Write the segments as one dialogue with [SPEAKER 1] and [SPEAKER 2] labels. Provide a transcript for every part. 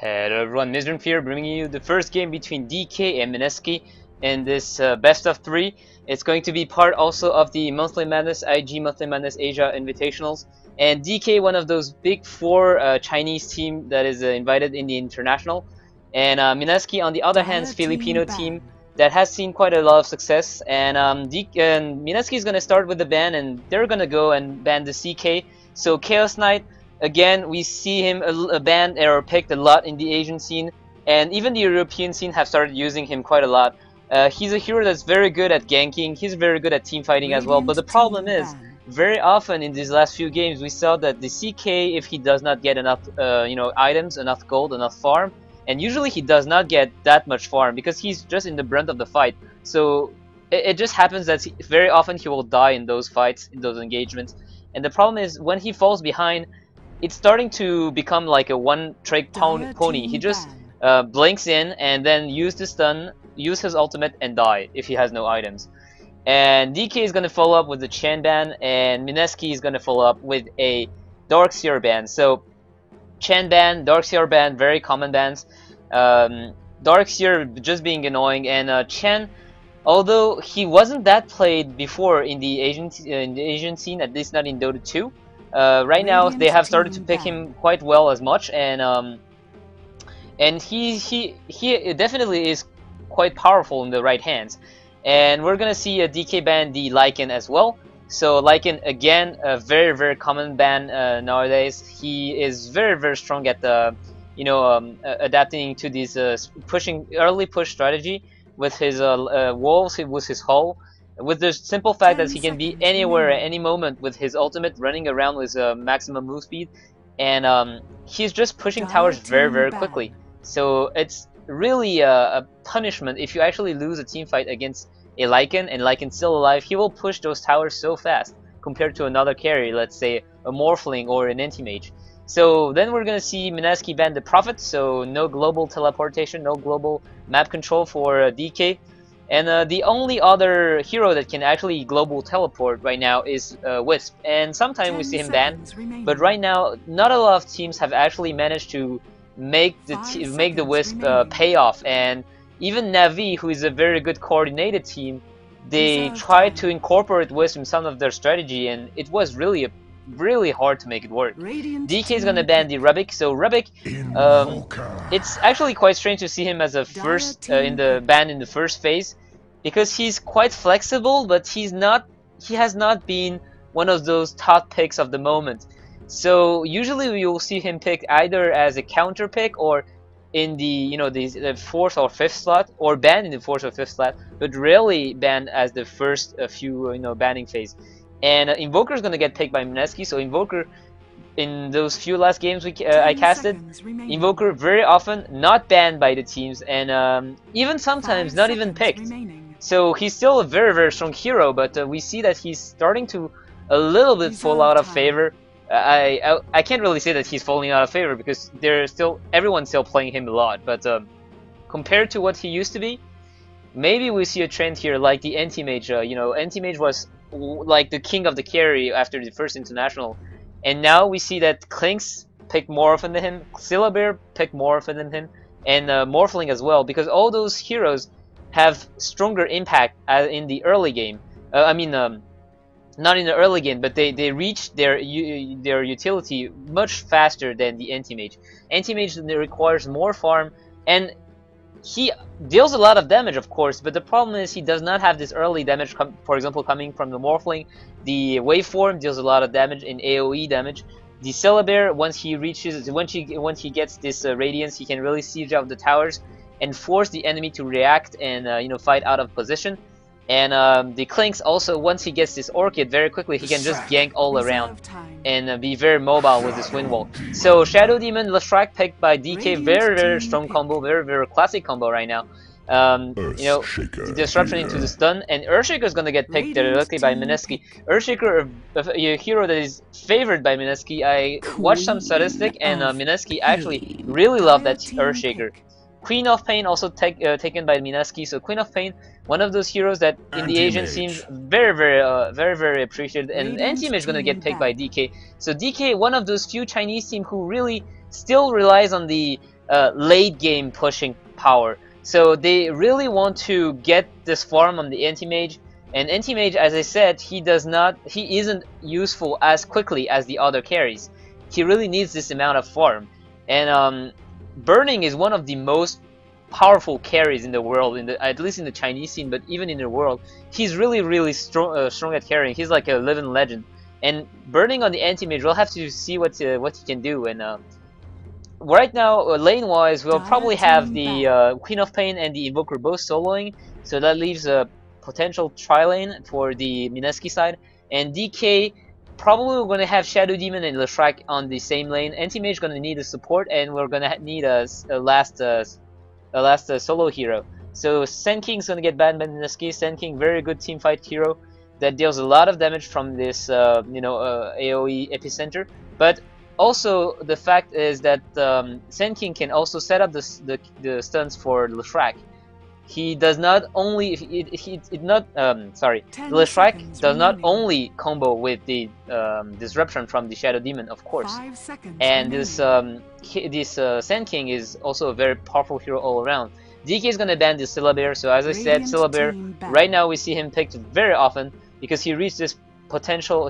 [SPEAKER 1] Hello everyone, Myzzrym here, bringing you the first game between DK and Mineski in this best of 3. It's going to be part also of the Monthly Madness, IG Monthly Madness Asia Invitationals. And DK, one of those big 4 Chinese team that is invited in the International. And Mineski, on the other hand, is Philippino team that has seen quite a lot of success. And Mineski is going to start with the ban, and they're going to go and ban the CK. So Chaos Knight, again, we see him banned or picked a lot in the Asian scene, and even the European scene have started using him quite a lot. He's a hero that's very good at ganking, he's very good at team fighting as well, but the problem is, very often in these last few games we saw that the CK, if he does not get enough items, enough gold, enough farm, and usually he does not get that much farm because he's just in the brunt of the fight, so it just happens that very often he will die in those fights, in those engagements. And the problem is, when he falls behind, it's starting to become like a one-trick pony. He just blinks in and then use the stun, use his ultimate, and die if he has no items. And DK is going to follow up with the Chen ban, and Mineski is going to follow up with a Darkseer ban. So Chen ban, Darkseer ban, very common bans. Darkseer just being annoying, and Chen, although he wasn't that played before in the Asian scene, at least not in Dota 2. Right now they have started to pick him quite well as much, and he definitely is quite powerful in the right hands. And we're gonna see a DK ban the Lycan as well. So Lycan, again, a very common ban nowadays. He is very strong at the adapting to these early push strategy with his wolves, with his hull. With the simple fact that he can be anywhere at any moment with his ultimate, running around with maximum move speed, and he's just pushing towers very quickly. So it's really a punishment if you actually lose a team fight against a Lycan, and Lycan's still alive. He will push those towers so fast compared to another carry, let's say a Morphling or an Anti-Mage. So then we're gonna see Mineski ban the Prophet, so no global teleportation, no global map control for DK. And the only other hero that can actually global teleport right now is Wisp, and sometimes we see him banned, but right now not a lot of teams have actually managed to make the Wisp pay off. And even Navi, who is a very good coordinated team, they tried to incorporate Wisp in some of their strategy, and it was really hard to make it work. DK is gonna ban the Rubik, so Rubik, it's actually quite strange to see him as a first in the ban in the first phase, because he's quite flexible, but he has not been one of those top picks of the moment. So usually we will see him picked either as a counter pick or in the the 4th or 5th slot, or banned in the 4th or 5th slot, but rarely banned as the first few banning phase. And Invoker is gonna get picked by Mineski, so Invoker, in those few last games I casted, Invoker very often not banned by the teams, and even sometimes not even picked. So he's still a very strong hero, but we see that he's starting to a little bit fall out of favor. I can't really say that he's falling out of favor because everyone's still playing him a lot, but compared to what he used to be, maybe we see a trend here like the Anti-Mage. Anti-Mage was like the king of the carry after the first international, and now we see that Klinks picked more often than him, Syllabear picked more often than him, and Morphling as well, because all those heroes have stronger impact in the early game. Not in the early game, but they reach their utility much faster than the Anti-Mage. Anti-Mage requires more farm, and he deals a lot of damage, of course, but the problem is he does not have this early damage, for example, coming from the Morphling. The Waveform deals a lot of damage in AoE damage. The Syllabear, once he gets this Radiance, he can really siege out the towers and force the enemy to react and fight out of position. And the Klinks also, once he gets this Orchid very quickly, he can just gank all around and be very mobile with this Wind Wall. So Shadow Demon, Leshrac picked by DK, very strong combo, very classic combo right now. The disruption into the stun, and Earthshaker is gonna get picked directly by Mineski. Earthshaker, a hero that is favored by Mineski. I watched some statistic, and Mineski actually really loved that Earthshaker. Queen of Pain also taken by Mineski. So Queen of Pain, one of those heroes that in the Asian seems very appreciated. And Anti-Mage is gonna get picked by DK. So DK, one of those few Chinese team who really still relies on the late game pushing power. So they really want to get this farm on the anti-mage, and anti-mage, as I said, he isn't useful as quickly as the other carries. He really needs this amount of farm, and burning is one of the most powerful carries in the world, at least in the Chinese scene, but even in the world. He's really strong at carrying. He's like a living legend, and burning on the anti-mage, we'll have to see what he can do. And right now, lane-wise, we'll probably have the Queen of Pain and the Invoker both soloing, so that leaves a potential tri-lane for the Mineski side. And DK, probably we're going to have Shadow Demon and Leshrac on the same lane. Anti-Mage going to need a support, and we're going to need a last solo hero. So Sand King's going to get banned by Mineski. Sand King, very good teamfight hero that deals a lot of damage from this AoE epicenter, but also, the fact is that Sand King can also set up the stuns for Leshrac. He does not only Leshrac does not only combo with the disruption from the Shadow Demon, of course. And this Sand King is also a very powerful hero all around. DK is gonna ban the Syllabear, so as I said, Syllabear right now we see him picked very often because he reached his potential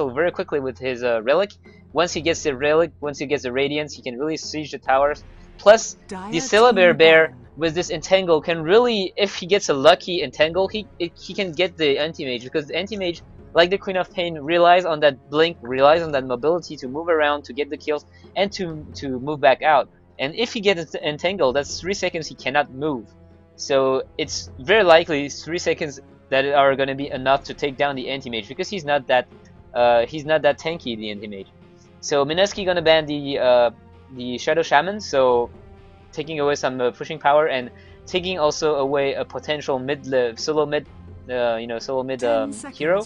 [SPEAKER 1] very quickly with his relic. Once he gets the relic, once he gets the radiance, he can really siege the towers. Plus, the Syllabear bear with this entangle can really, if he gets a lucky entangle, he can get the anti-mage, because the anti-mage, like the Queen of Pain, relies on that blink, relies on that mobility to move around, to get the kills, and to move back out. And if he gets entangled, that's 3 seconds he cannot move. So it's very likely 3 seconds that are going to be enough to take down the anti-mage, because he's not that tanky, the anti-mage. So Mineski gonna ban the Shadow Shaman, so taking away some pushing power and taking also away a potential solo mid hero.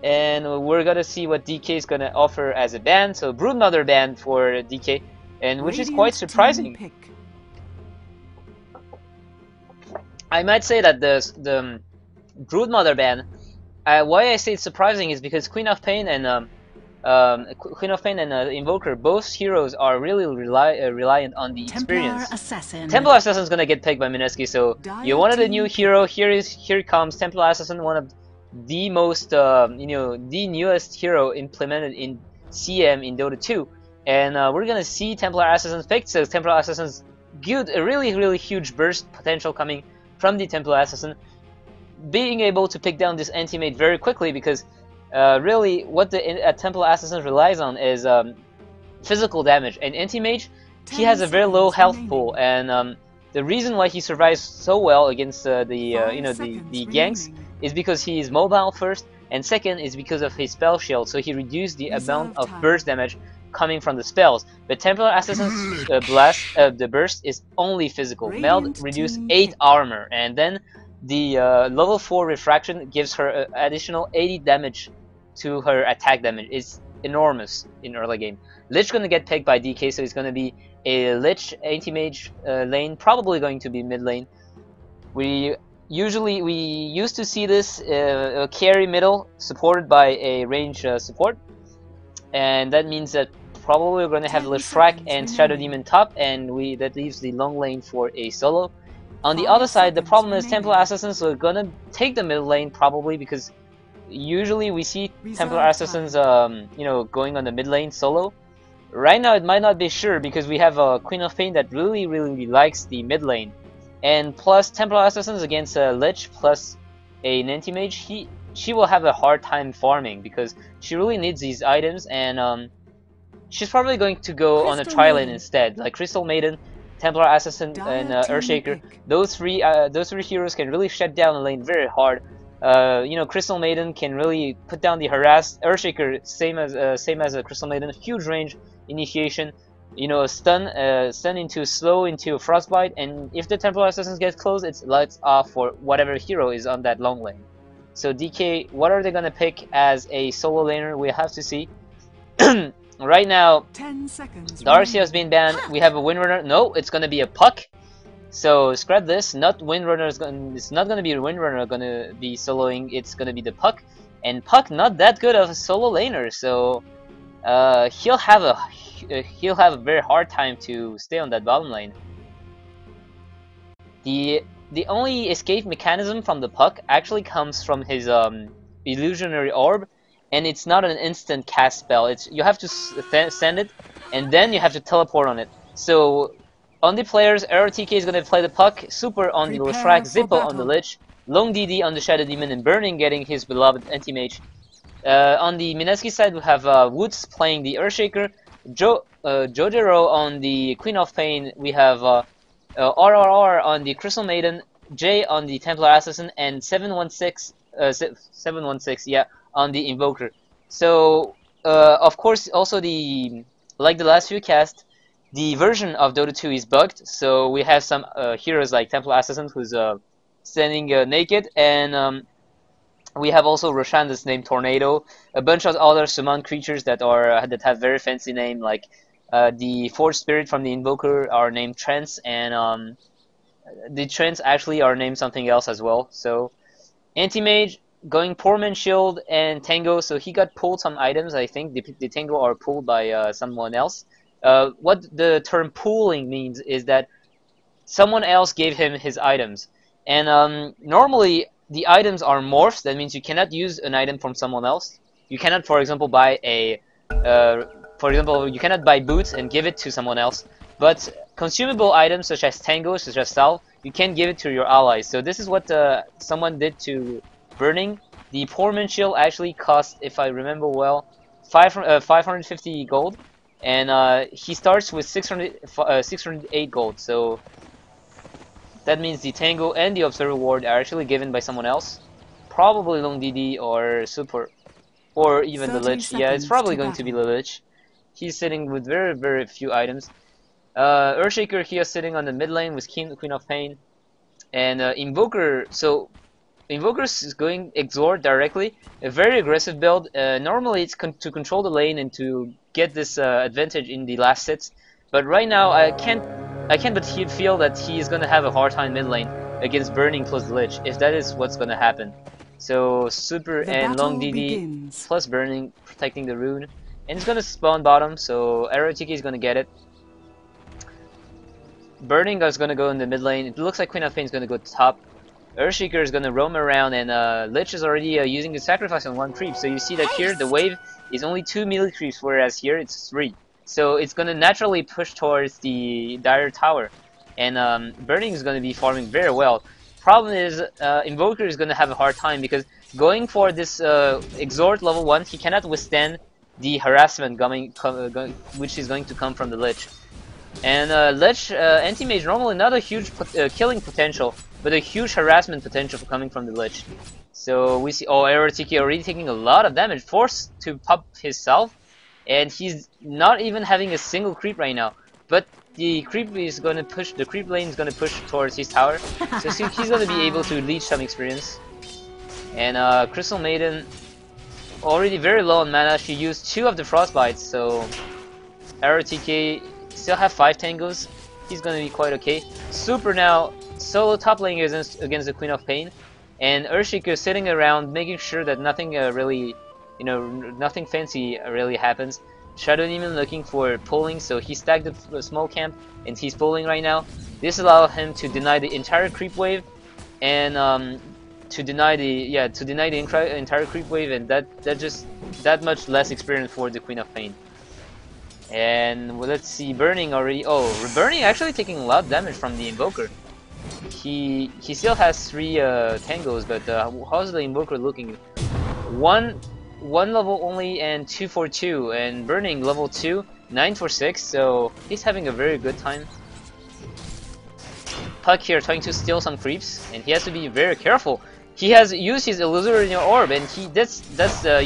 [SPEAKER 1] And we're gonna see what DK is gonna offer as a ban. So Broodmother ban for DK, and which is quite surprising. I might say that the Broodmother ban, why I say it's surprising is because Queen of Pain and Invoker, both heroes are really reliant on the experience. Templar Assassin is gonna get picked by Mineski, so you wanted a new hero. Here comes Templar Assassin, one of the most the newest hero implemented in CM in Dota 2, and we're gonna see Templar Assassin picked. So Templar Assassin's good, a really huge burst potential coming from the Templar Assassin, being able to pick down this anti-mage very quickly, because really what the Templar Assassin relies on is physical damage. And anti-mage, he has a very low health pool, and the reason why he survives so well against the ganks is because he is mobile first, and second is because of his spell shield, so he reduced the amount of burst damage coming from the spells. But Templar Assassin's the burst is only physical. Meld reduced 8 armor, and then the level 4 refraction gives her additional 80 damage to her attack damage. It's enormous in early game. Lich gonna get picked by DK, so it's gonna be a Lich anti-mage lane, probably going to be mid lane. We used to see this carry middle supported by a range support, and that means that probably we're going to have Leshrac and Shadow Demon top, and that leaves the long lane for a solo. On the other side, the problem is Templar Assassins are going to take the middle lane probably, because usually we see Templar Assassins going on the mid lane solo. Right now it might not be sure, because we have a Queen of Pain that really likes the mid lane. And plus Templar Assassins against a Lich plus an anti-mage, she will have a hard time farming, because she really needs these items, and she's probably going to go on a tri-lane instead, like Crystal Maiden, Templar Assassin, and Earthshaker. Those three heroes can really shut down the lane very hard. Crystal Maiden can really put down the harass. Earthshaker, same as a Crystal Maiden, huge range initiation. Stun into slow into frostbite, and if the Templar Assassins get close, it's lights off for whatever hero is on that long lane. So DK, what are they gonna pick as a solo laner? We have to see. Right now,
[SPEAKER 2] 10 seconds.
[SPEAKER 1] Darcy has been banned. We have a Windrunner. No, it's gonna be a Puck. So scrap this. It's not gonna be a Windrunner gonna be soloing. It's gonna be the Puck, and Puck not that good of a solo laner. So he'll have a he'll have a very hard time to stay on that bottom lane. The only escape mechanism from the puck actually comes from his illusionary orb, and it's not an instant cast spell. It's you have to send it, and then you have to teleport on it. So on the players, Ro16 is gonna play the puck, Super on the Leshrac, Zippo on the Lich, Long DD on the Shadow Demon, and Burning getting his beloved anti-mage. On the Mineski side, we have Woods playing the Earthshaker, Jojero on the Queen of Pain. We have RRR on the Crystal Maiden, Jay on the Templar Assassin, and 716, yeah, on the Invoker. So, of course, also like the last few casts, the version of Dota 2 is bugged. So we have some heroes like Templar Assassin who's standing naked, and we have also Roshan that's named Tornado, a bunch of other summon creatures that have very fancy name, like the Forge Spirit from the Invoker are named Trance, and the Trance actually are named something else as well. So Anti-Mage going Poor Man's Shield and Tango, so he got pulled some items. I think the Tango are pulled by someone else. What the term pooling means is that someone else gave him his items, and normally the items are morphs. That means you cannot use an item from someone else. You cannot, for example, buy you cannot buy boots and give it to someone else. But consumable items such as Tango, such as Salve, you can give it to your allies. So this is what someone did to Burning. The Poor Man's Shield actually cost, if I remember well, 550 gold, and he starts with 608 gold. So that means the Tango and the Observer Ward are actually given by someone else, probably Long DD or Super, or even the Lich. Yeah, it's probably going to be the Lich. He's sitting with very, very few items. Earthshaker here sitting on the mid lane with Queen of Pain, and Invoker. So Invoker is going Exort directly, a very aggressive build. Normally it's to control the lane and to get this advantage in the last sets, but right now I can't but feel that he is going to have a hard time mid lane against Burning plus the Lich, if that is what's going to happen. So Super and Long DD plus Burning protecting the rune, and it's going to spawn bottom, so Ro16 is going to get it. Burning is going to go in the mid lane. It looks like Queen of Pain is going to go top. Earthshaker is going to roam around, and Lich is already using the sacrifice on one creep. So you see that here the wave is only 2 melee creeps, whereas here it's 3. So it's going to naturally push towards the Dire Tower, and Burning is going to be farming very well. Problem is, Invoker is going to have a hard time because going for this Exort level 1, he cannot withstand the harassment which is going to come from the Lich. And Lich anti-mage normally not a huge killing potential, but a huge harassment potential coming from the Lich. So we see Ro16 already taking a lot of damage, forced to pop himself, and he's not even having a single creep right now. But the creep is going to push, the creep lane is going to push towards his tower, so he's going to be able to leech some experience. And Crystal Maiden already very low on mana. She used 2 of the Frostbites, so Ro16 still have 5 Tangos. He's going to be quite okay. Super now solo top lane against the Queen of Pain, and Earthshaker sitting around making sure that nothing really, nothing fancy really happens. Shadow Demon looking for pulling, so he stacked the small camp and he's pulling right now. This allowed him to deny the entire creep wave, and to deny the entire creep wave, and that much less experience for the Queen of Pain. And let's see, Burning already. Oh, Burning actually taking a lot of damage from the Invoker. He still has 3 Tangos, but how's the Invoker looking? One level only and 2 for 2, and Burning level 2, 9 for 6. So he's having a very good time. Puck here trying to steal some creeps, and he has to be very careful. He has used his illusory orb, and he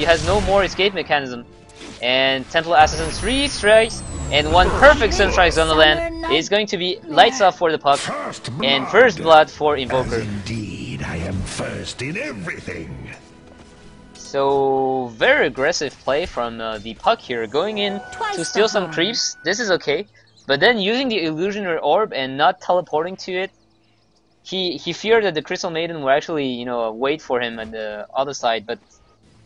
[SPEAKER 1] has no more escape mechanism. And Templar Assassin 3 strikes and 1 perfect Sunstrikes on the land. It's going to be lights off for the Puck and first blood for Invoker.
[SPEAKER 2] As indeed, I am first in everything.
[SPEAKER 1] So very aggressive play from the Puck here, going in to steal some creeps. This is okay, but then using the illusionary orb and not teleporting to it. He feared that the Crystal Maiden would actually wait for him at the other side, but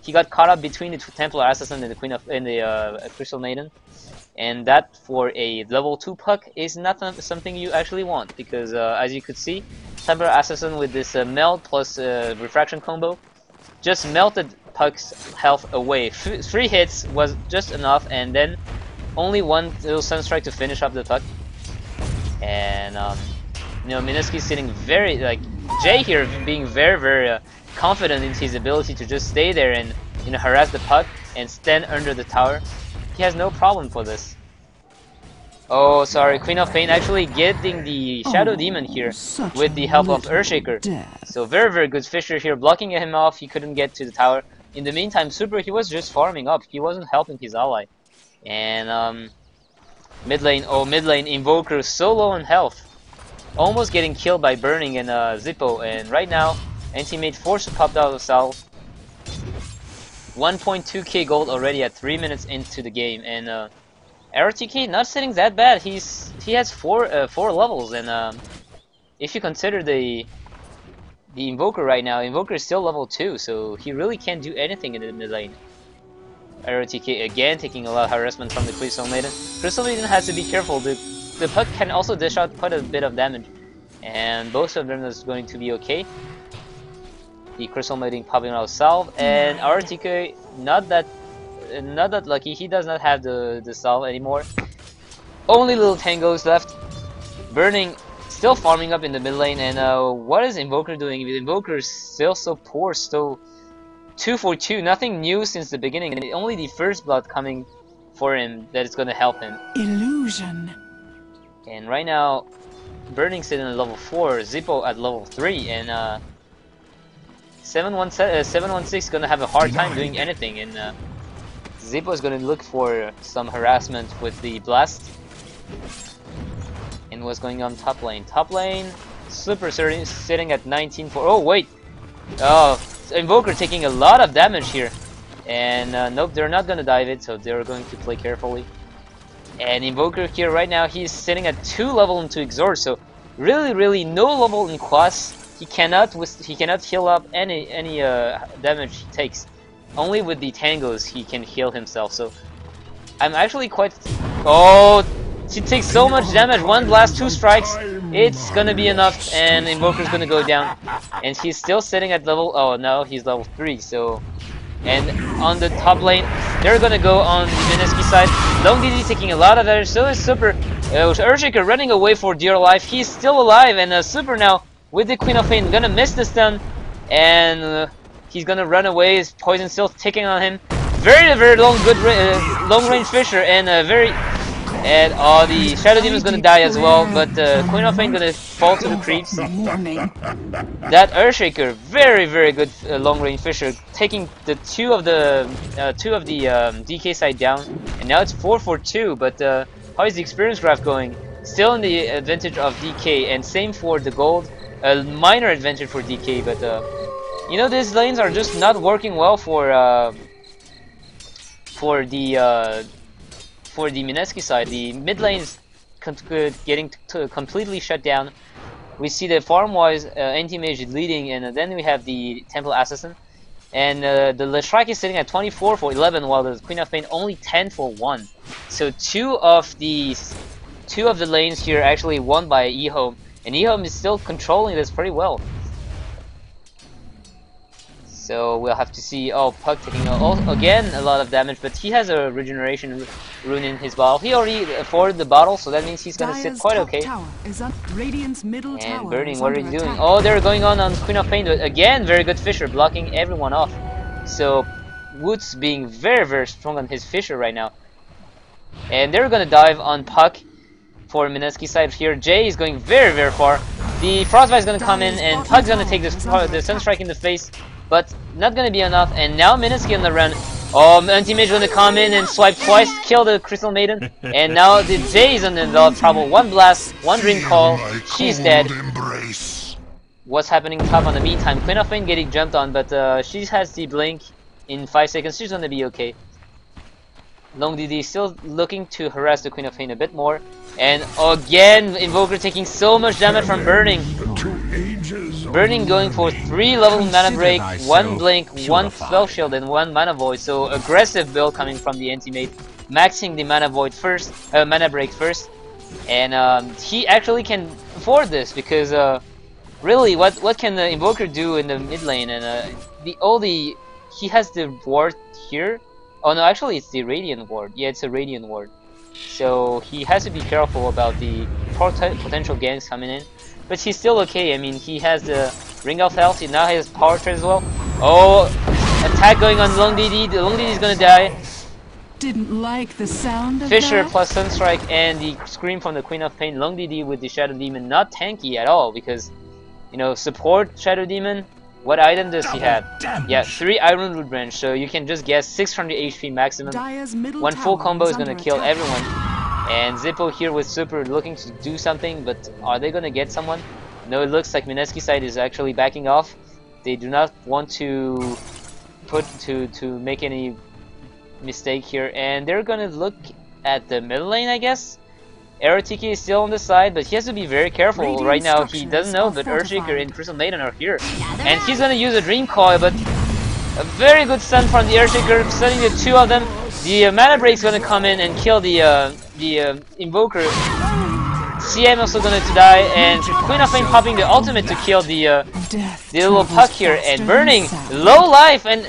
[SPEAKER 1] he got caught up between the Templar Assassin and the Crystal Maiden, and that for a level 2 puck is not something you actually want, because as you could see, Temper Assassin with this melt plus refraction combo just melted Puck's health away. 3 hits was just enough, and then only one little Sunstrike to finish up the Puck. And you know, Mineski sitting very, like, Jay here being very confident in his ability to just stay there and, you know, harass the Puck and stand under the tower. He has no problem for this. Oh, sorry, Queen of Pain actually getting the Shadow Demon here with the help of Earthshaker. So very good Fisher here, blocking him off. He couldn't get to the tower. In the meantime, Super, he was just farming up. He wasn't helping his ally. And mid lane, Invoker so low on health, almost getting killed by Burning and Zippo. And right now, Anti-Mage forced to pop out of Salve. 1.2k gold already at 3 minutes into the game, and RTK not sitting that bad. He has four levels, and if you consider the Invoker right now, Invoker is still level 2, so he really can't do anything in the mid lane. RTK again taking a lot of harassment from the Crystal Maiden. Crystal Maiden has to be careful. The Puck can also dish out quite a bit of damage, and both of them is going to be okay. The Crystal Maiden popping out Salve, and RTK not that lucky. He does not have the Salve anymore. Only little tangos left. Burning still farming up in the mid lane, and what is Invoker doing? The Invoker is still so poor, still 2 for 2, nothing new since the beginning, and only the first blood coming for him that is going to help him.
[SPEAKER 3] Illusion.
[SPEAKER 1] And right now, Burning sitting at level 4, Zippo at level 3, and 716 is going to have a hard time doing anything, and Zippo is going to look for some harassment with the Blast. And what's going on top lane? Top lane, Super sitting at 19 for... Oh, wait! Oh, Invoker taking a lot of damage here. And nope, they're not going to dive it, so they're going to play carefully. And Invoker here right now, he's sitting at 2 level into Exort, so really no level in Quas. He cannot heal up any damage he takes. Only with the tangos he can heal himself. So I'm actually quite... Oh, he takes so much damage. 1 blast, 2 strikes. It's gonna be enough, and Invoker's gonna go down. And he's still sitting at level... Oh, no, he's level 3, so... And on the top lane, they're gonna go on the Mineski side. Long DD taking a lot of damage, so is Super. Earthshaker running away for dear life. He's still alive, and Super now with the Queen of Pain gonna miss the stun, and he's gonna run away. His poison still ticking on him. Very long long range Fisher, and the Shadow Demon is gonna die as well. But Queen of Pain gonna fall to the creeps. That Earthshaker, very good long range Fisher, taking the two of the DK side down, and now it's 4 for 2. But how is the experience graph going? Still in the advantage of DK, and same for the gold. A minor advantage for DK, but you know, these lanes are just not working well for the Mineski side. The mid lanes getting completely shut down. We see the farm-wise anti-mage leading, and then we have the Temple Assassin, and the Leshrike is sitting at 24 for 11, while the Queen of Pain only 10 for 1. So two of the lanes here actually won by Ehome. And Ehome is still controlling this pretty well. So we'll have to see. Oh, Puck taking again a lot of damage, but he has a regeneration rune in his bottle. He already afforded the bottle, so that means he's gonna sit quite okay. And Burning, what are you doing? Oh, they're going on Queen of Pain, but again, very good Fisher, blocking everyone off. So Woods being very strong on his Fisher right now. And they're gonna dive on Puck. For Mineski side here, Jay is going very far. The Frostbite is going to come in, and Pug's going to take the Sunstrike in the face, but not going to be enough. And now Mineski on the run. Oh, Anti-Mage going to come in and swipe twice, kill the Crystal Maiden. And now the Jay is in a lot of trouble. 1 blast, 1 Dream Call, she's dead. What's happening top on the meantime? Queen of Pain getting jumped on, but she has the blink in 5 seconds. She's going to be okay. Long DD still looking to harass the Queen of Pain a bit more. And again, Invoker taking so much damage from Burning. Burning going for 3 level mana break, 1 blink, 1 spell shield, and 1 mana void. So aggressive build coming from the anti-mate. maxing the mana void first, mana break first, and he actually can afford this because really, what can the Invoker do in the mid lane? And he has the ward here. Oh no, actually it's the Radiant ward. Yeah, it's a Radiant ward. So he has to be careful about the potential ganks coming in. But he's still okay. I mean, he has the Ring of Health. He now has Power Trade as well. Oh, attack going on Long DD. The Long DD is gonna die.
[SPEAKER 3] Didn't like the sound of
[SPEAKER 1] Fisher
[SPEAKER 3] that?
[SPEAKER 1] plus Sunstrike and the Scream from the Queen of Pain. Long DD with the Shadow Demon, not tanky at all because, you know, support Shadow Demon. What item does he have? Yeah, 3 Iron Root Branch, so you can just guess 600 HP maximum. One full combo is gonna kill everyone. And Zippo here with Super looking to do something, but are they gonna get someone? No, it looks like Mineski side is actually backing off. They do not want to make any mistake here, and they're gonna look at the middle lane, I guess. Erotiki is still on the side, but he has to be very careful right now. He doesn't know, but Earthshaker and Crystal Maiden are here. And he's gonna use a Dream Coil, but a very good stun from the Earthshaker, stunning the 2 of them. The mana break's gonna come in and kill the Invoker. CM also gonna die, and Queen of Pain popping the ultimate to kill the little puck here, and Burning, low life, and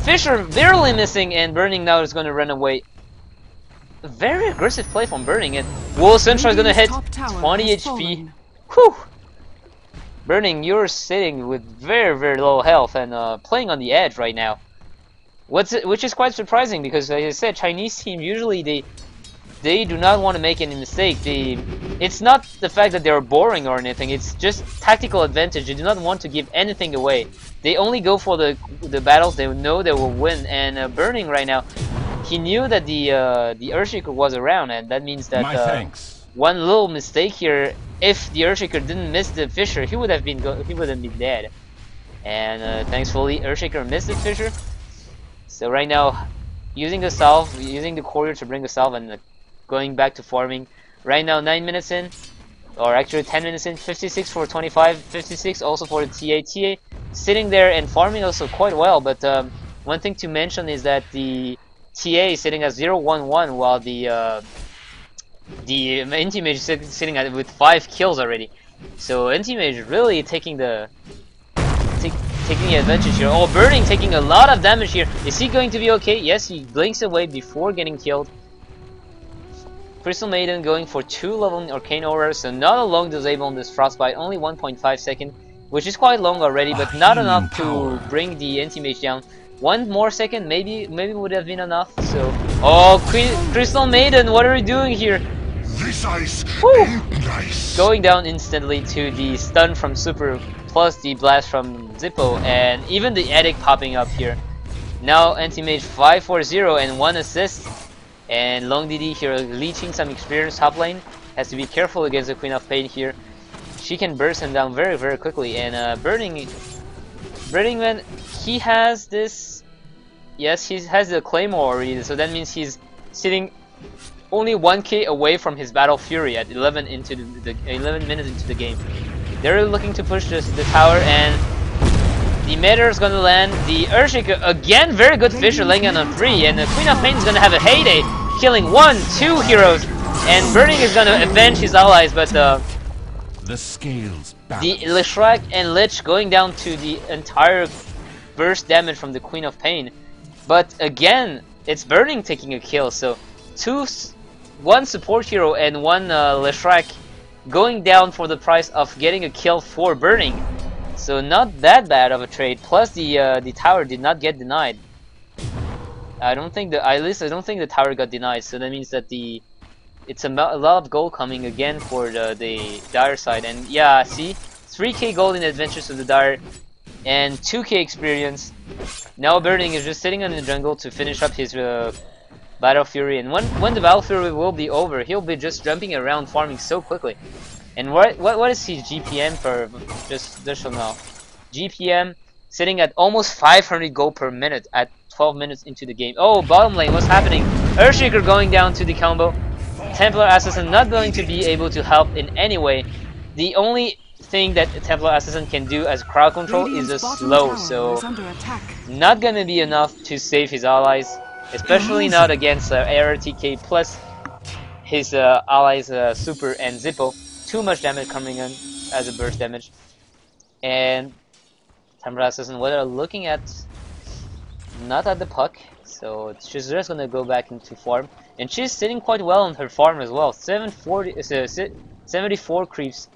[SPEAKER 1] Fisher barely missing, and Burning now is gonna run away. Very aggressive play from Burning, and Wool Central is gonna hit 20 HP. Whew! Burning, you're sitting with very low health and playing on the edge right now. Which is quite surprising because, as I said, Chinese team usually they do not want to make any mistake. It's not the fact that they're boring or anything. It's just tactical advantage. They do not want to give anything away. They only go for the battles they know they will win. And Burning right now, he knew that the Earthshaker was around, and that means that one little mistake here, if the Earthshaker didn't miss the Fisher, he would have been dead. And thankfully, Earthshaker missed the Fisher. So right now, using the salve, using the courier to bring the salve, and going back to farming. Right now, 9 minutes in, or actually 10 minutes in. 56 for 25, 56 also for the TA. TA sitting there and farming also quite well. But one thing to mention is that the TA is sitting at 0-1-1 while the Anti-Mage is sitting at with 5 kills already. So Anti-Mage really taking the advantage here. Oh, Burning taking a lot of damage here. Is he going to be okay? Yes, he blinks away before getting killed. Crystal Maiden going for 2 level Arcane Aura, so not a long disable on this Frostbite, only 1.5 seconds, which is quite long already, but not enough to bring the Anti-Mage down. 1 more second, maybe would have been enough. So, oh, Crystal Maiden, what are you doing here?
[SPEAKER 2] This ice ain't nice.
[SPEAKER 1] Going down instantly to the stun from Super, plus the blast from Zippo, and even the Edict popping up here. Now Anti-Mage 5 for 0 and 1 assist. And Long DD here leeching some experience top lane. Has to be careful against the Queen of Pain here. She can burst him down very quickly. And Burning Man, he has this. Yes, he has the Claymore already, so that means he's sitting only 1k away from his Battle Fury at 11 minutes into the game. They're looking to push the tower, and the Meteor is gonna land. The Earthshaker again, very good Fisher laying on 3, and the Queen of Pain is gonna have a heyday, killing 1-2 heroes, and Burning is gonna avenge his allies, but the
[SPEAKER 2] scales
[SPEAKER 1] the Leshrac and Lich going down to the entire burst damage from the Queen of Pain. But again, it's Burning taking a kill, so one support hero and one Leshrac going down for the price of getting a kill for Burning. So not that bad of a trade. Plus the tower did not get denied. I don't think the tower got denied. So that means that it's a lot of gold coming again for the Dire side. And yeah, see, 3k gold in adventures to the Dire and 2k experience. Now Burning is just sitting in the jungle to finish up his Battle Fury. And when the Battle Fury will be over, he'll be just jumping around farming so quickly. And what is his GPM for just to know? GPM sitting at almost 500 gold per minute at 12 minutes into the game. Oh, bottom lane, what's happening? Earthshaker going down to the combo. Templar Assassin not going to be able to help in any way. The only thing that Templar Assassin can do as crowd control is a slow, so not gonna be enough to save his allies. especially not against ARTK plus his allies Super and Zippo. Too much damage coming in as a burst damage. And Templar Assassin, what are looking at, not at the puck, so she's just gonna go back into farm. And she's sitting quite well on her farm as well. 74 creeps,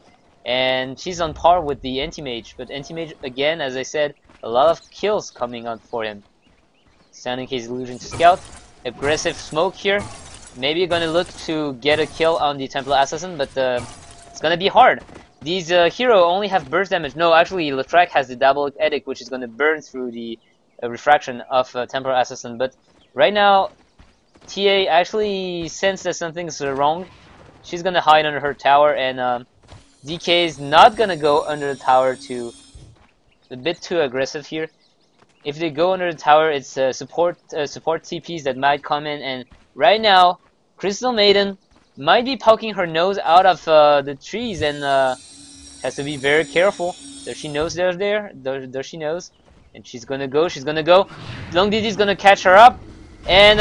[SPEAKER 1] and she's on par with the anti-mage. But anti-mage, again, as I said, a lot of kills coming out for him. Standing his illusion to scout, aggressive smoke here. Maybe gonna look to get a kill on the Templar Assassin, but it's gonna be hard. These hero only have burst damage. No, actually, Latrak has the double edict, which is gonna burn through the refraction of Templar Assassin. But right now, TA actually sensed that something's wrong. She's gonna hide under her tower, and DK is not gonna go under the tower. A bit too aggressive here. If they go under the tower, it's support TPs that might come in, and right now, Crystal Maiden might be poking her nose out of the trees, and has to be very careful. Does she knows they're there? Does she knows? And she's gonna go. Long DD's gonna catch her up. And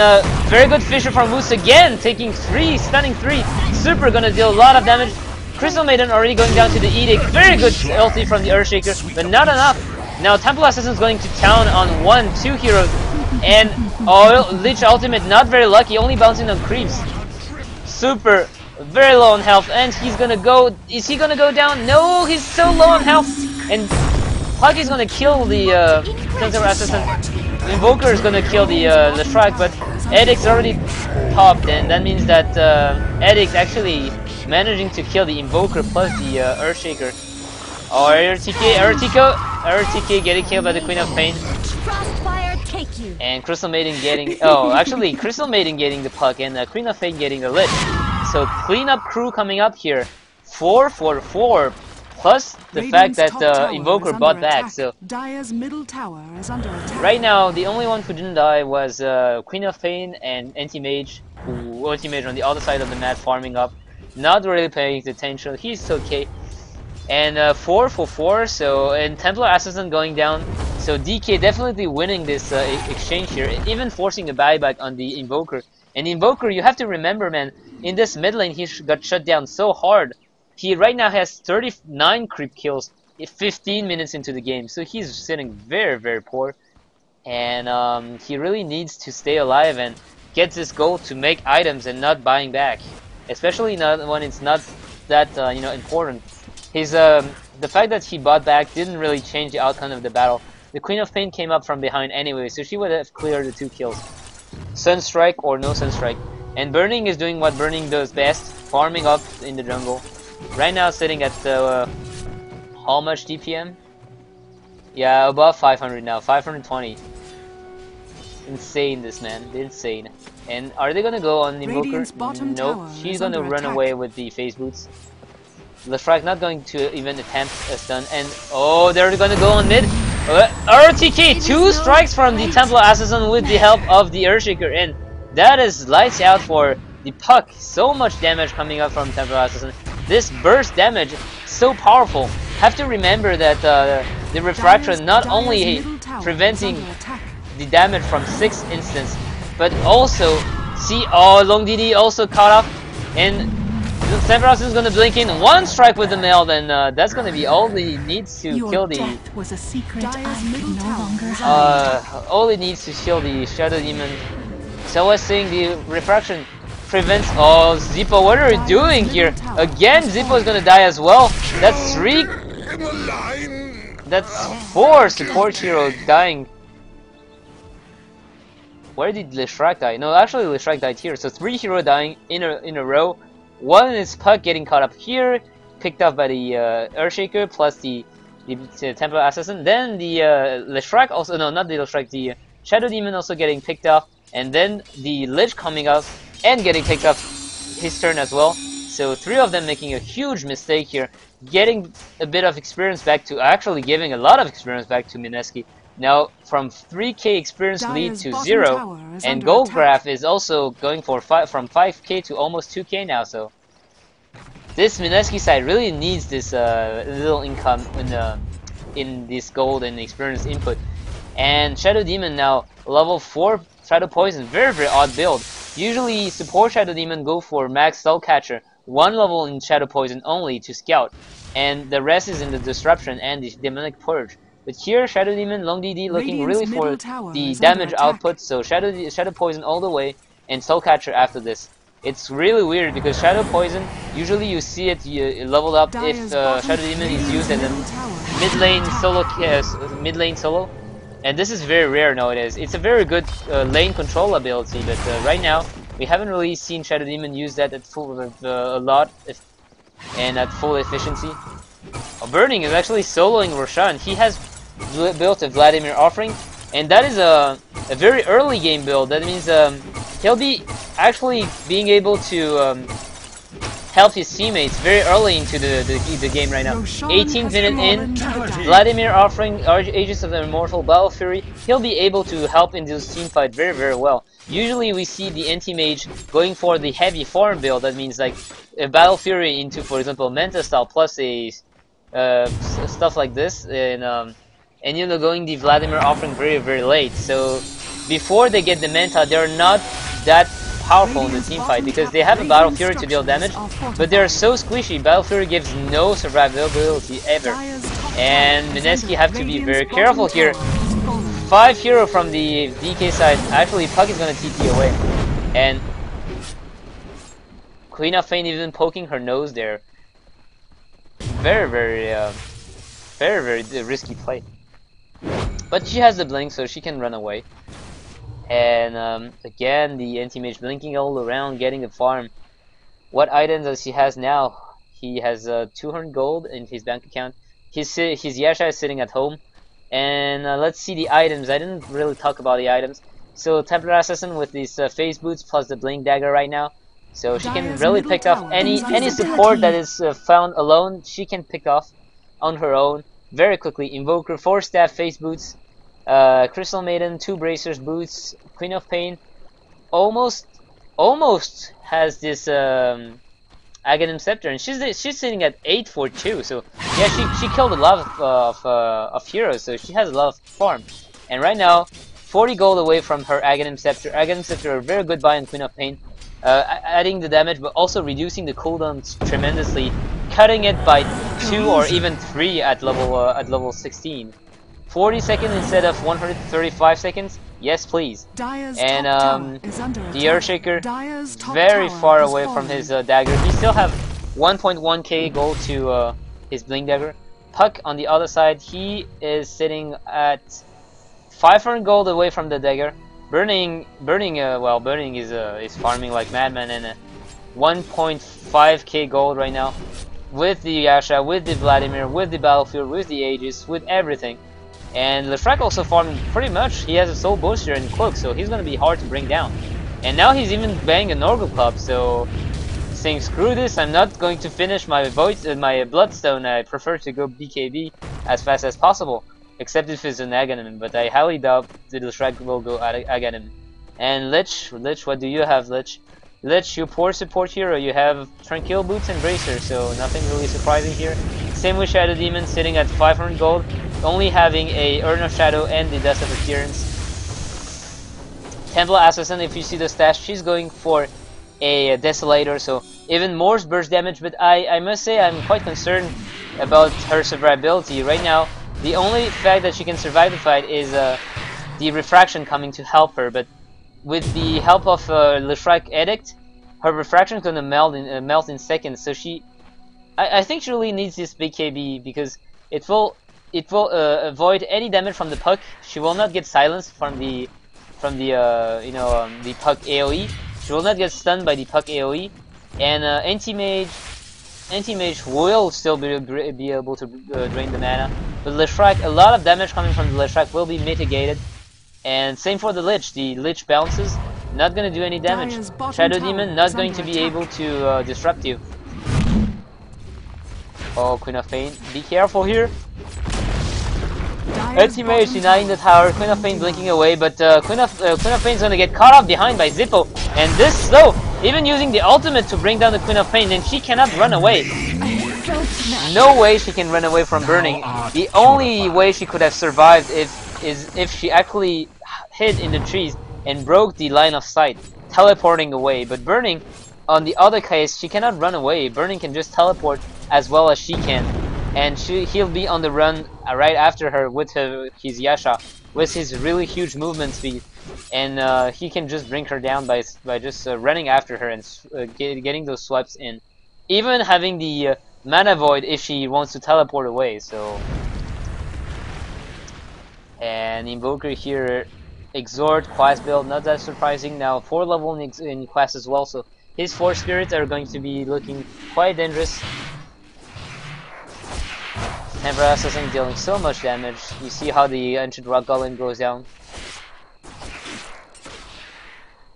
[SPEAKER 1] very good Fisher from Moose again, taking 3, stunning 3. Super gonna deal a lot of damage. Crystal Maiden already going down to the Edict. Very good ulti from the Earthshaker, but not enough. Now Templar Assassin's going to town on 2 heroes. And Lich ultimate, not very lucky, only bouncing on creeps. Super, very low on health, and he's gonna go. Is he gonna go down? No, he's so low on health. And Plucky's gonna kill the Templar Assassin. Invoker is gonna kill the strike, but Edict's already popped, and that means that Edict actually managing to kill the Invoker plus the Earthshaker. Oh, RTK getting killed by the Queen of Pain. And Crystal Maiden getting, actually Crystal Maiden getting the puck, and Queen of Pain getting the Lich. So cleanup crew coming up here. 4 for 4. Plus the fact that Invoker bought back, so
[SPEAKER 3] Dire's middle tower is under attack.
[SPEAKER 1] Right now the only one who didn't die was Queen of Pain and Anti-Mage, who Anti-Mage on the other side of the map farming up, not really paying attention. He's okay. And 4 for 4, so and Templar Assassin going down. So DK definitely winning this exchange here, even forcing a buyback on the Invoker. And Invoker, you have to remember, man, in this mid lane he got shut down so hard. He right now has 39 creep kills 15 minutes into the game, so he's sitting very, very poor. And he really needs to stay alive and get this goal to make items and not buying back, especially not when it's not that important. His the fact that he bought back didn't really change the outcome of the battle. The Queen of Pain came up from behind anyway, so she would have cleared the 2 kills. Sunstrike or no Sunstrike. And Burning is doing what Burning does best, farming up in the jungle. Right now sitting at how much DPM? Yeah, above 500 now, 520. Insane, this man, insane. And are they gonna go on Invoker? Nope, she's gonna run away with the phase boots. Lefrak not going to even attempt a stun, and they're gonna go on mid. RTK, 2 strikes from the Templar Assassin with the help of the Earthshaker, and that is lights out for the puck. So much damage coming up from Templar Assassin. This burst damage so powerful. Have to remember that the refraction not only preventing the damage from 6 instants, but also see Long DD also caught up, and Templar Assassin is gonna blink in 1 strike with the mail, then that's gonna be all he needs to kill the all he needs to kill the Shadow Demon. So I was saying the refraction prevents. Zippo, what are you doing here? Again, Zippo is gonna die as well. That's 3. That's 4 support heroes dying. Where did Leshrak die? No, actually Leshrak died here. So 3 heroes dying in a row. 1 is Puck getting caught up here, picked up by the Earthshaker plus the Templar Assassin. Then the Leshrak also, no, not the Leshrak, the Shadow Demon also getting picked up, and then the Lich coming up and getting picked up his turn as well. So 3 of them making a huge mistake here, getting a bit of experience back to, actually giving a lot of experience back to Mineski. Now from 3k experience lead to 0, and Gold Graph is also going for from 5k to almost 2k now. So this Mineski side really needs this little income in this gold and experience input. And Shadow Demon now level 4 Shadow Poison. Very, very odd build. Usually, support Shadow Demon go for max Soul Catcher, 1 level in Shadow Poison only to scout, and the rest is in the Disruption and the Demonic Purge. But here, Shadow Demon, Long DD looking really for the damage output, so Shadow Poison all the way, and Soul Catcher after this. It's really weird because Shadow Poison, usually you see it leveled up if Shadow Demon is used as a mid lane solo, and this is very rare nowadays. It's a very good lane control ability, but right now we haven't really seen Shadow Demon use that at full a lot and at full efficiency. Burning is actually soloing Roshan. He has built a Vladimir offering, and that is a very early game build. That means he'll be actually being able to help his teammates very early into the game right now. 18 minutes in, Vladimir offering Aegis of the Immortal Battle Fury. He'll be able to help in this team fight very, very well. Usually we see the anti-mage going for the heavy farm build. That means like a Battle Fury into, for example, Manta style plus a stuff like this, and you know, going the Vladimir offering very, very late. So before they get the Manta, they're not that powerful in the team fight because they have a Battle Fury to deal damage, but they're so squishy. Battle Fury gives no survivability ever, and Mineski have to be very careful here. 5 hero from the DK side. Actually, Puck is gonna TP away, and Queen of Fane even poking her nose there. Very, very risky play. But she has the blink, so she can run away. And again, the anti-mage blinking all around, getting a farm. What items does he has now? He has 200 gold in his bank account. His Yasha is sitting at home. And let's see the items. I didn't really talk about the items. So Templar Assassin with these face boots plus the blink dagger right now. So she can really pick off any support that is found alone. She can pick off on her own very quickly. Invoker, 4 staff face boots. Crystal Maiden, 2 bracers boots. Queen of Pain almost has this Aghanim Scepter, and she's sitting at 8 for 2. So yeah, she killed a lot of heroes, so she has a lot of farm. And right now, 40 gold away from her Aghanim Scepter. Aghanim Scepter are a very good buy on Queen of Pain, adding the damage, but also reducing the cooldowns tremendously, cutting it by 2 or even 3 at level 16. 40 seconds instead of 135 seconds? Yes, please. And the Earthshaker, very far away from his dagger. He still have 1.1k gold to his Blink Dagger. Puck on the other side, he is sitting at 500 gold away from the dagger. Burning is farming like madman, and 1.5k gold right now with the Yasha, with the Vladimir, with the Battlefield, with the Aegis, with everything. And Lefrak also farmed pretty much. He has a Soul Booster and Cloak, so he's gonna be hard to bring down. And now he's even banging a Norgal Club, so saying screw this, I'm not going to finish my my Bloodstone. I prefer to go BKB as fast as possible, except if it's an Aghanim, but I highly doubt that Lefrak will go Aghanim. And Lich, what do you have, Lich? Lich, you poor support hero. You have Tranquil Boots and Bracer, so nothing really surprising here. Same with Shadow Demon, sitting at 500 gold, only having a Urn of Shadow and the Dust of Appearance. Templar Assassin, if you see the stash, she's going for a Desolator, so even more burst damage, but I must say I'm quite concerned about her survivability. Right now, the only fact that she can survive the fight is the Refraction coming to help her, but with the help of Lefrak Edict, her Refraction is going to melt in seconds, so I think she really needs this BKB because it will avoid any damage from the Puck. She will not get silenced from the Puck AoE. She will not get stunned by the Puck AoE, and anti-mage will still be able to drain the mana. But Lefrak, a lot of damage coming from the Lefrak will be mitigated, and same for the Lich. The Lich bounces, not gonna do any damage. Shadow Demon not going to be able to disrupt you. Oh, Queen of Pain, be careful here. Anti-mage denying the tower, Queen of Pain blinking away, but Queen of Pain is gonna get caught up behind by Zippo, and this slow, even using the ultimate to bring down the Queen of Pain, and she cannot run away. No way she can run away from burning. The only way she could have survived is if she actually hid in the trees and broke the line of sight, teleporting away. But Burning, on the other case, she cannot run away. Burning can just teleport as well as she can, and he'll be on the run right after her with his Yasha, with his really huge movement speed, and he can just bring her down by just running after her and getting those swipes in, even having the mana void if she wants to teleport away. So, and Invoker here, Exhort, Quest build, not that surprising. Now 4 level in Quest as well, so his 4 spirits are going to be looking quite dangerous. Templar Assassin dealing so much damage. You see how the Ancient Rock Golem goes down.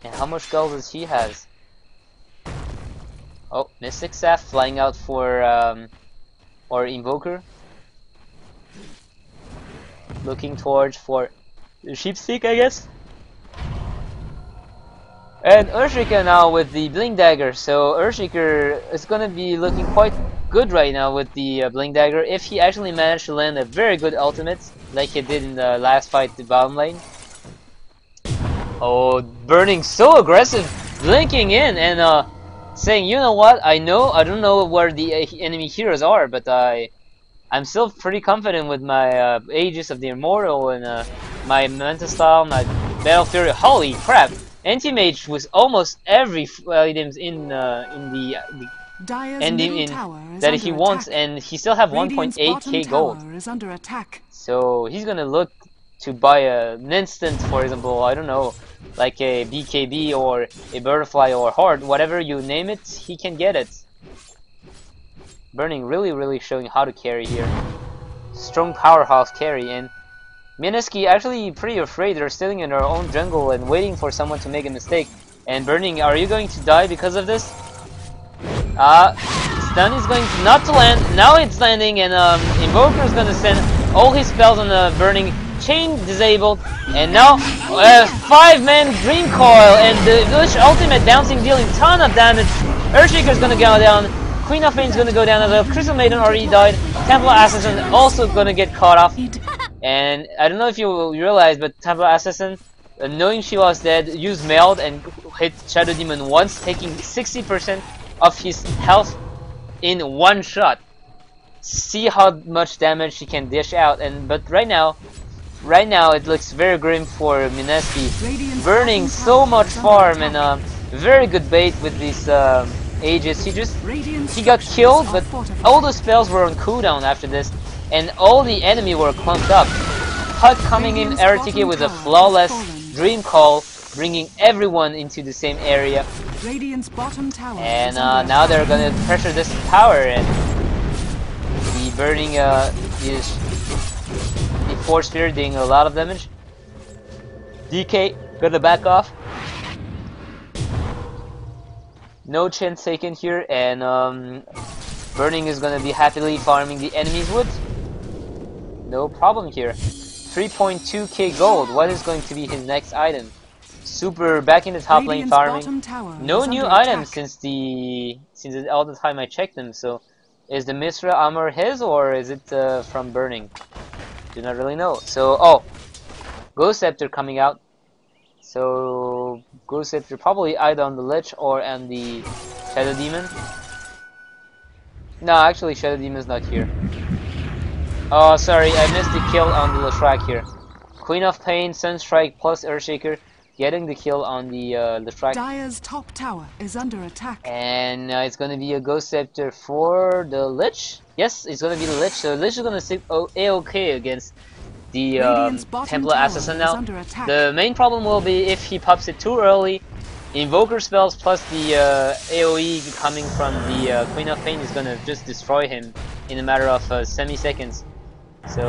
[SPEAKER 1] And how much gold does he has? Oh, Mystic Staff flying out for or Invoker. Looking towards for the Sheepstick, I guess. And Earthshaker now with the Blink Dagger. So Earthshaker is gonna be looking quite good right now with the Blink Dagger if he actually managed to land a very good ultimate like he did in the last fight, the bottom lane. Oh, Burning so aggressive, blinking in and saying, you know what, I don't know where the enemy heroes are, but I'm still pretty confident with my Aegis of the Immortal and my Manta Style, my Battle Fury. Holy crap! Anti-Mage was almost every items in the ending that he wants, and he still have 1.8k gold.
[SPEAKER 3] Is under attack.
[SPEAKER 1] So he's gonna look to buy an instant, for example, I don't know, like a BKB or a Butterfly or Heart, whatever you name it, he can get it. Burning really showing how to carry here. Strong powerhouse carry, and Mineski actually pretty afraid. They're sitting in their own jungle and waiting for someone to make a mistake. And Burning, are you going to die because of this? Stun is going to not to land. Now it's landing, and Invoker is going to send all his spells on Burning. Chain disabled, and now 5-man Dream Coil, and the Village Ultimate bouncing, dealing ton of damage. Earthshaker is going to go down. Queen of Pain is going to go down as well. Crystal Maiden already died. Templar Assassin also going to get caught off. And I don't know if you realize, but Templar Assassin, knowing she was dead, used Meld and hit Shadow Demon once, taking 60% of his health in one shot. See how much damage she can dish out. But right now it looks very grim for Mineski. Burning so much farm and very good bait with these Aegis. He got killed, but all the spells were on cooldown after this, and all the enemy were clumped up. Hut coming in Eretike with a flawless Dream Call, bringing everyone into the same area. And now they're gonna pressure this tower, and the Burning is the Force Spirit doing a lot of damage. DK gonna back off. No chance taken here, and Burning is gonna be happily farming the enemy's wood. No problem here. 3.2k gold. What is going to be his next item? Super back in the top lane farming. No new items since all the time I checked them. So, is the Myzzrym armor his, or is it from Burning? Do not really know. So, oh, Ghost Scepter coming out. So Ghost Scepter probably either on the Lich or on the Shadow Demon. No, actually Shadow Demon's not here. Oh, sorry, I missed the kill on the Leshrac here. Queen of Pain, Sunstrike plus Earthshaker getting the kill on the Leshrac.
[SPEAKER 3] Dire's top tower is under attack.
[SPEAKER 1] And it's gonna be a Ghost Scepter for the Lich. Yes, it's gonna be the Lich. So Lich is gonna sit A-OK against the Templar Assassin now. The main problem will be if he pops it too early. Invoker spells plus the AoE coming from the Queen of Pain is gonna just destroy him in a matter of semi-seconds. So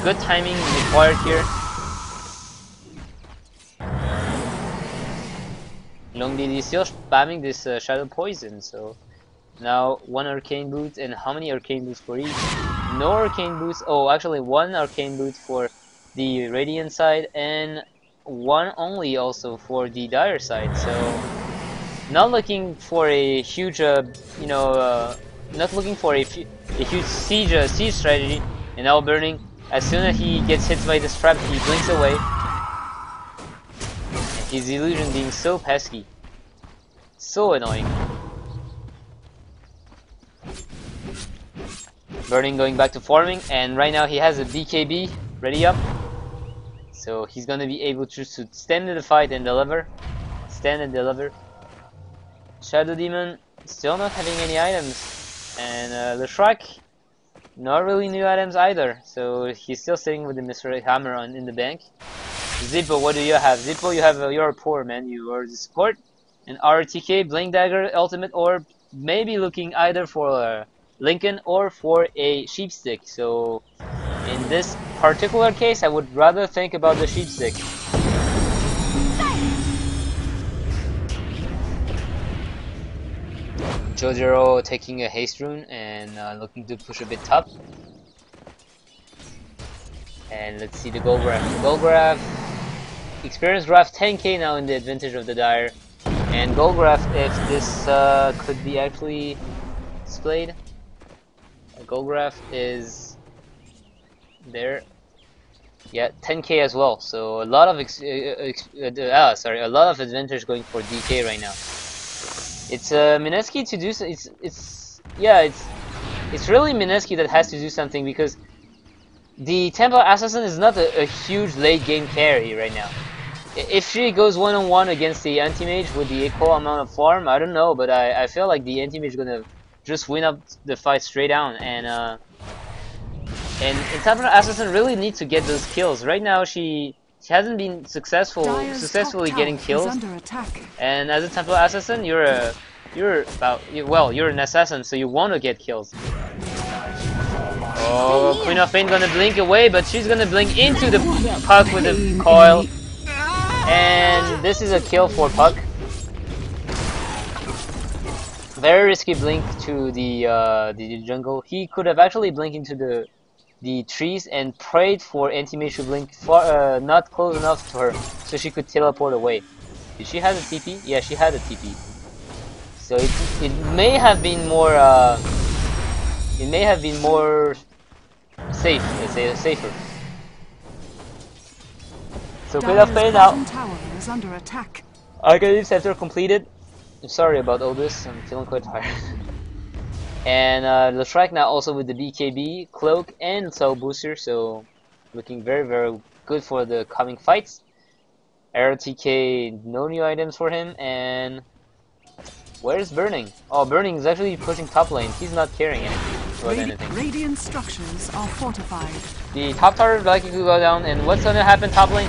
[SPEAKER 1] good timing required here. Longdid is still spamming this Shadow Poison, so now 1 Arcane Boot, and how many Arcane Boots for each? No Arcane Boots. Oh, actually 1 Arcane Boot for the Radiant side, and 1 only also for the Dire side. So not looking for a huge, not looking for a huge siege strategy. And now Burning, as soon as he gets hit by this trap, he blinks away. And His illusion being so pesky. So annoying. Burning going back to farming, and right now he has a BKB ready up. So he's gonna be able to stand in the fight and deliver. Stand and deliver. Shadow Demon still not having any items. And the Shrek, not really new items either. So he's still sitting with the Mr. Hammer in the bank. Zippo, what do you have? Zippo, you have you're poor, man. You are the support. An RTK, Blink Dagger, Ultimate Orb, maybe looking either for Lincoln or for a Sheepstick. So in this particular case, I would rather think about the Sheepstick. Jojiro taking a haste rune and looking to push a bit top. And let's see the gold graph. The gold graph, experience graph 10k now in the advantage of the Dire. And gold graph, if this could be actually displayed. A gold graph is there. Yeah, 10k as well. So a lot of a lot of advantage going for DK right now. It's Mineski to do so. It's really Mineski that has to do something, because the Templar Assassin is not a huge late game carry right now. If she goes one-on-one against the anti-mage with the equal amount of farm, I don't know, but I feel like the anti-mage is gonna just win up the fight straight down, and Templar Assassin really needs to get those kills. Right now she hasn't been successfully getting kills. And as a Templar Assassin, you're an assassin, so you want to get kills. Oh, Queen of Pain gonna blink away, but she's gonna blink into the Puck with the coil. And this is a kill for Puck. Very risky blink to the jungle. He could have actually blinked into the trees and prayed for anti-mage to blink far, not close enough to her so she could teleport away. Did she have a TP? Yeah, she had a TP. So it may have been more safe, let's say safer. So Queen of Pain now. Archive Scepter completed. I'm sorry about all this, I'm feeling quite tired. And Leshrac now also with the BKB, Cloak, and Soul Booster, so looking very, very good for the coming fights. RTK, no new items for him, and where's Burning? Oh, Burning is actually pushing top lane. He's not carrying anything.
[SPEAKER 3] Radiant structures are fortified.
[SPEAKER 1] The top tower is likely to go down, and what's gonna happen top lane?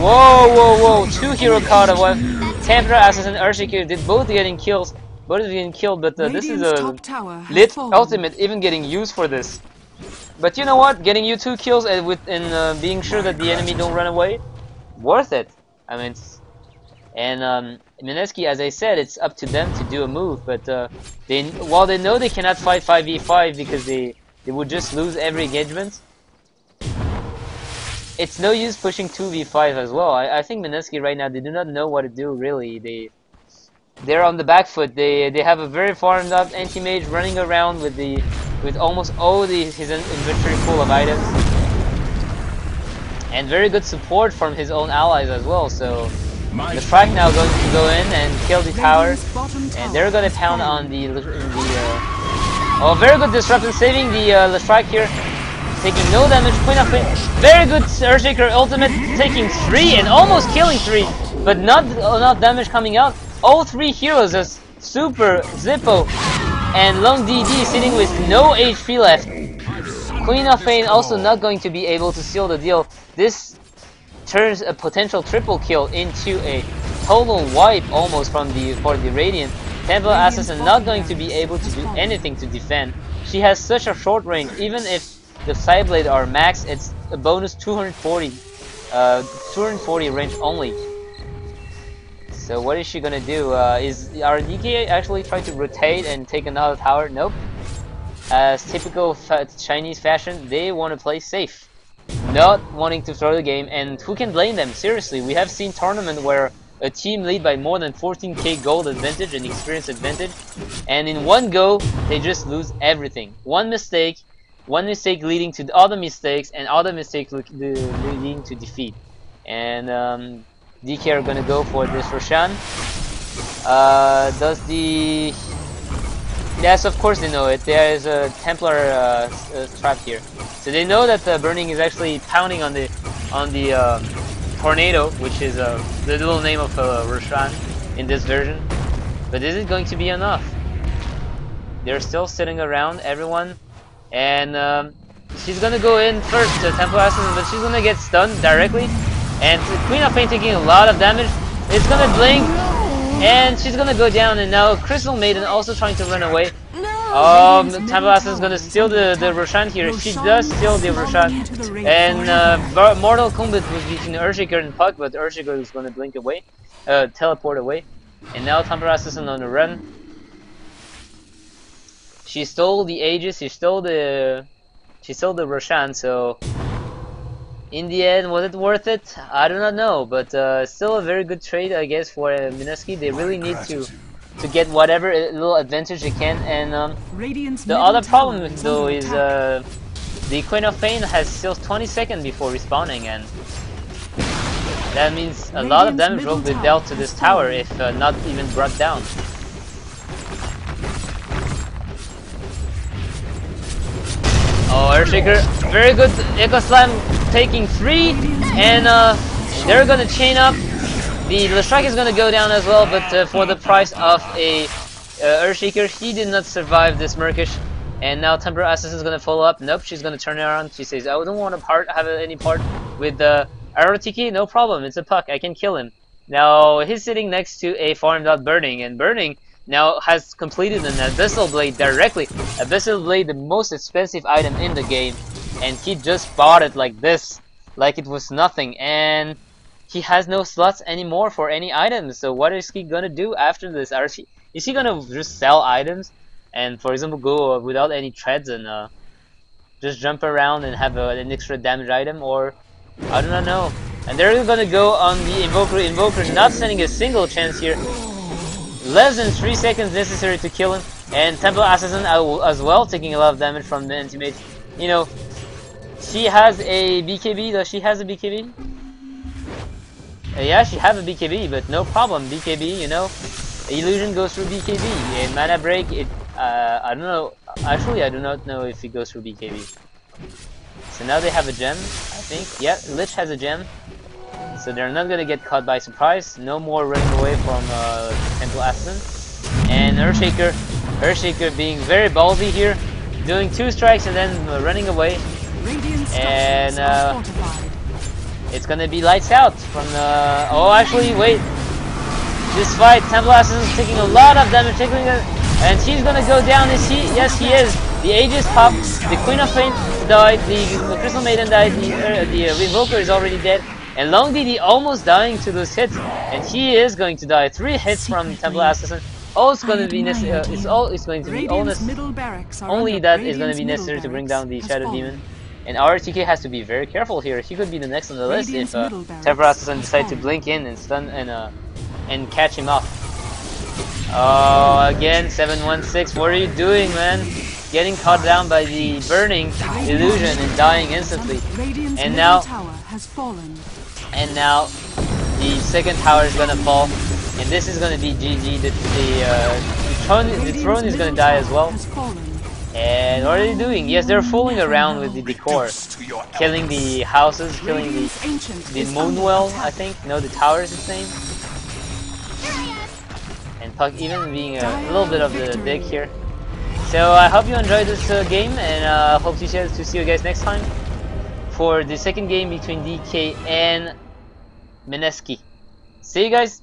[SPEAKER 1] Whoa, whoa, whoa! Two hero caught of one. Templar Assassin and Archicure did both getting kills. Both are getting killed, but this is a lit ultimate even getting used for this. But you know what? Getting you 2 kills and being sure that the enemy don't run away, worth it. I mean, and Mineski, as I said, it's up to them to do a move. But while they know they cannot fight 5v5 because they would just lose every engagement, it's no use pushing 2v5 as well. I think Mineski right now, they do not know what to do really. They're on the back foot. They have a very farmed up anti-mage running around with almost all his inventory full of items, and very good support from his own allies as well. So the Frag now going to go in and kill the tower, and they're gonna pound on oh, very good disruption, saving the Leshrac here, taking no damage. Queen of Pain, very good Earthshaker ultimate, taking 3 and almost killing 3, but not enough damage coming out. All 3 heroes as Super, Zippo, and Long DD sitting with no HP left. Queen of Pain also not going to be able to seal the deal. This turns a potential triple kill into a total wipe almost for the Radiant. Templar Assassin not going to be able to do anything to defend. She has such a short range. Even if the Sideblade are max, it's a bonus 240 range only. So what is she gonna do? Is our DK actually trying to rotate and take another tower? Nope. As typical Chinese fashion, they want to play safe, not wanting to throw the game. And who can blame them? Seriously, we have seen tournament where a team lead by more than 14k gold advantage and experience advantage, and in one go they just lose everything. One mistake leading to other mistakes, and other mistakes leading to defeat. And DK are gonna go for this Roshan. Does the... Yes, of course they know it. There is a Templar trap here, so they know that the burning is actually pounding on the tornado, which is the little name of Roshan in this version. But is it going to be enough? They're still sitting around, everyone, and she's gonna go in first, the Templar Assassin, but she's gonna get stunned directly. And the Queen of Pain taking a lot of damage. It's gonna blink, and she's gonna go down. And now Crystal Maiden also trying to run away. The Templar Assassin is gonna steal the Roshan here. She does steal the Roshan, and Mortal Kombat was between Earthshaker and Puck, but Earthshaker is gonna blink away, teleport away. And now Templar Assassin on the run. She stole the Aegis. She stole the Roshan. So in the end, was it worth it? I do not know, but still a very good trade, I guess, for Mineski. They really need to get whatever little advantage they can. And the other problem though is the Queen of Pain has still 20 seconds before respawning, and that means a lot of damage will be dealt to this tower if not even brought down. Oh, Earthshaker, very good Echo Slam, taking 3, and they're gonna chain up. The strike is gonna go down as well, but for the price of a Earthshaker, he did not survive this Murkish. And now Templar Assassin is gonna follow up. Nope, she's gonna turn around. She says, "I don't want to have any part with the ROTK. No problem, it's a Puck. I can kill him." Now he's sitting next to a farmed out Burning, and Burning now has completed an Abyssal Blade directly. Abyssal Blade, the most expensive item in the game, and he just bought it like this, like it was nothing, and he has no slots anymore for any items. So what is he gonna do after this? Is he gonna just sell items and, for example, go without any treads and just jump around and have an extra damage item, or I do not know. And they're gonna go on the Invoker. Invoker not standing a single chance here. Less than 3 seconds necessary to kill him, and Templar Assassin as well taking a lot of damage from the anti-mage. You know, she has a BKB. Does she has a BKB? Yeah, she has a BKB, but no problem. BKB, you know, illusion goes through BKB. And mana break, I don't know. Actually, I do not know if it goes through BKB. So now they have a gem, I think. Yeah, Lich has a gem. So they're not gonna get caught by surprise. No more running away from Templar Assassin. And Earthshaker being very ballsy here, doing 2 strikes and then running away. And it's gonna be lights out from the... Oh, actually, wait. This fight, Templar Assassin is taking a lot of damage, and she's gonna go down. Is she? Yes, he is. The Aegis popped. The Queen of Pain died. The Crystal Maiden died. The Invoker is already dead. And Long DD almost dying to those hits, and he is going to die. 3 hits from Templar Assassin. All it's going to be necessary. It's going to be only that is going to be necessary to bring down the Shadow Demon. And RTK has to be very careful here. He could be the next on the list if Templar Assassin decides to blink in and stun and catch him off. Oh, again 716. What are you doing, man? Getting caught down by the burning illusion and dying instantly. And now. And now the second tower is gonna fall, and this is gonna be GG. The throne is gonna die as well. And what are they doing? Yes, they're fooling around with the decor, killing the houses, killing the Moonwell, I think. No, the tower is its name. And Puck even being a little bit of the dick here. So I hope you enjoyed this game, and hope to see you guys next time for the second game between DK and Mineski. See you guys!